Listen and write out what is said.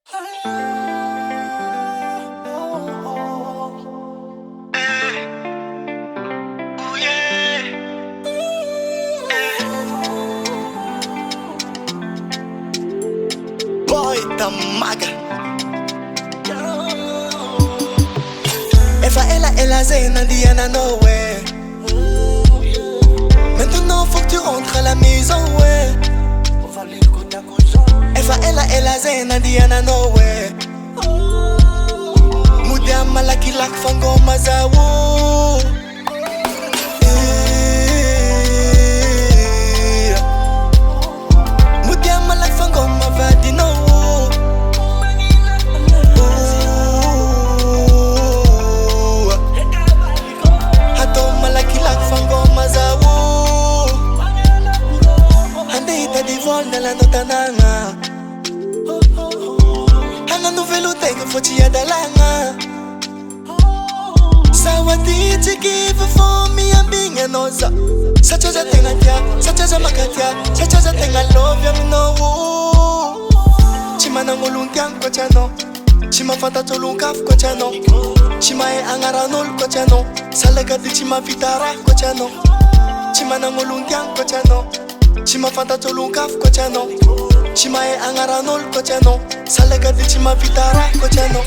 Boy Tamaga Efa ela zena Diana nowhere. Maintenant faut que tu rentres à la maison, ouais. Efa ela zena Diana nowhere. Mudia malaki lak fangoma zawo. Mudia malak fangoma vadino. Hato malaki lak fangoma zawo. Hande ita di vol nella notananga. Hana novelo tega foti adalanga. Sawati give for me and being a noza. Such as a thing at ya, such as a makatia, such as a thing I love you no. Chimana moluntian cochano, Chima fata tolunkaf cochano, Chima e angaranol cochano, Salaga di Chima vitara cochano, Chimana moluntian cochano, Chima fata tolunkaf cochano, Chima e angaranol cochano, Salaga di Chima vitara cochano.